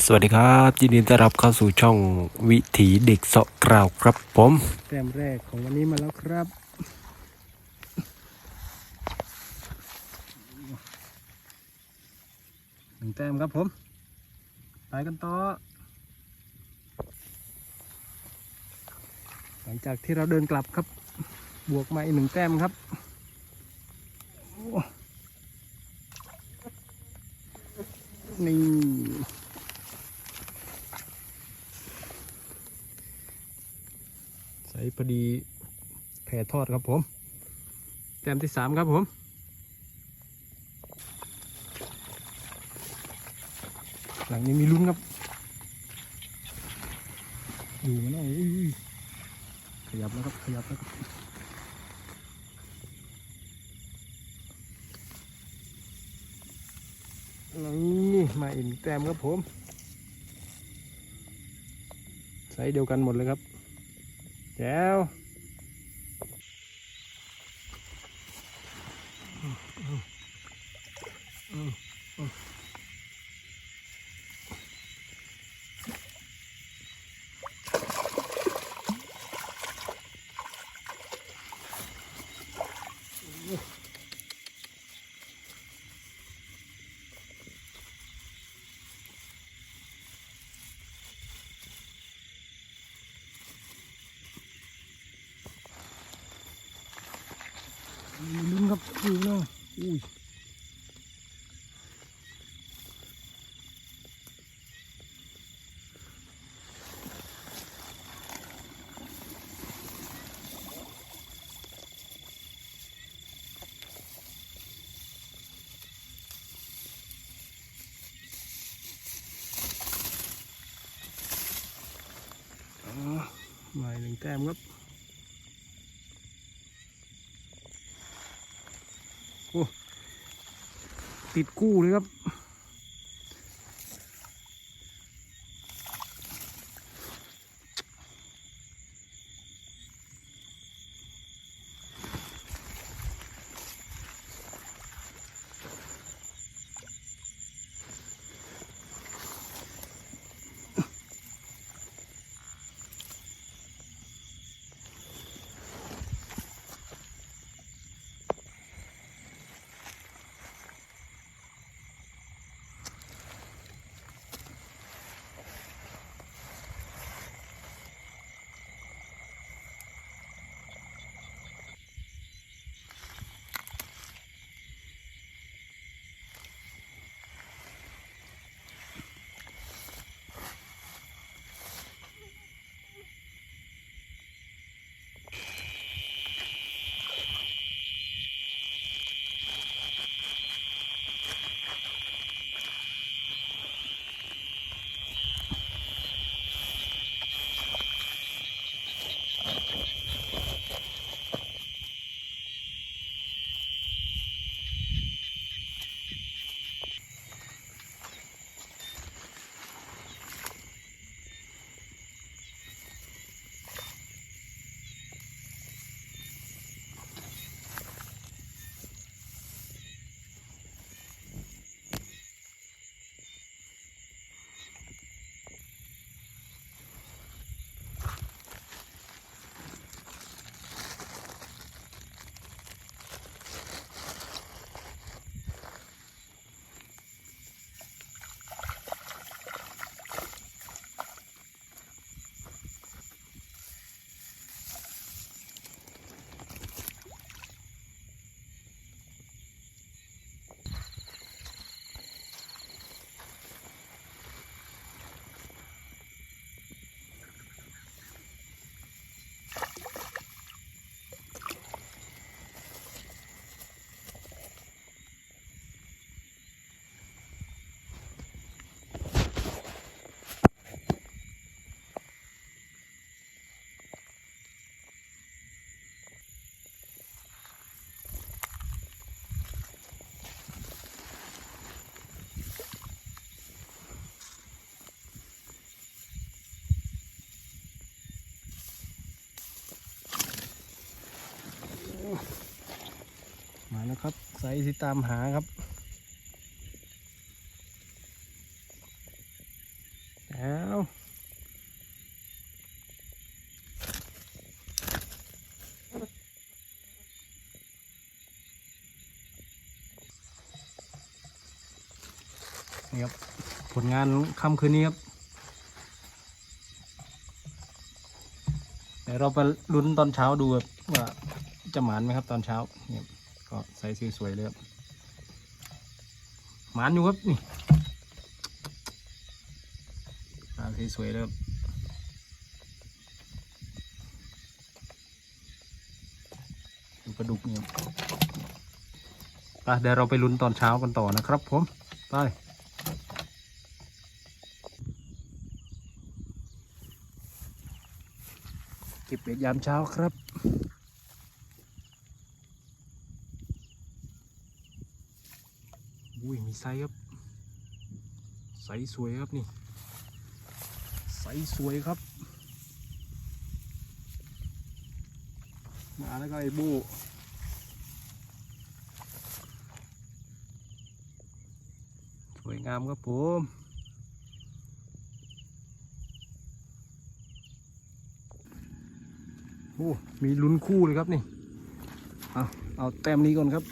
สวัสดีครับยินดีต้อนรับเข้าสู่ช่องวิถีเด็กเสาะกราวครับผมแต้มแรกของวันนี้มาแล้วครับ1 แต้มครับผมไปกันต่อหลังจากที่เราเดินกลับครับบวกมาอีก1 แต้มครับนี่ใส่พอดีแผ่ทอดครับผมแต้มที่3ครับผมหลังนี้มีลุ้นครับอยู่มันเอาขยับแล้วครับขยับแล้วครับนี่มาอีก1 แต้มครับผมไซส์เดียวกันหมดเลยครับแจ๋วลุ้นครับดูเนาะอุ้ยมาอีก1 แต้มครับโอ้ติดกู้เลยครับมาแล้วครับไซส์ที่ตามหาครับ แล้วนี่ครับผลงานค่ำคืนนี้ครับเดี๋ยวเราไปลุ้นตอนเช้าดูครับว่าจะหมานไหมครับตอนเช้าเนี่ยก็ใส่สวยๆเลยครับหมานอยู่ครับนี่สวยๆเลยครับดูปลาดุกเนี่ยไปเดี๋ยวเราไปลุ้นตอนเช้ากันต่อนะครับผมไปเก็บเบ็ดยามเช้าครับอุ้ยมีไซส์ครับไซส์สวยครับนี่ไซส์สวยครับมาแล้วก็ไอ้บูสวยงามครับผมโอ้มีลุ้นคู่เลยครับนี่เอาแต้มนี้ก่อนครับ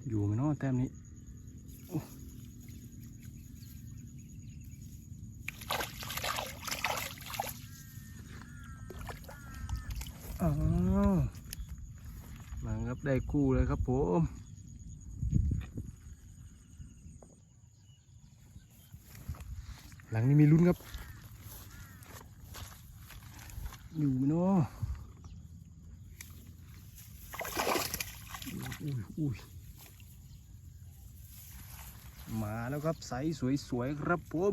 อยู่ไหมเนาะแต้มนี้อ้าวมาครับได้คู่เลยครับผมหลังนี้มีลุ้นครับอยู่ไหมเนาะอุ้ยมาแล้วครับใสสวยๆครับผม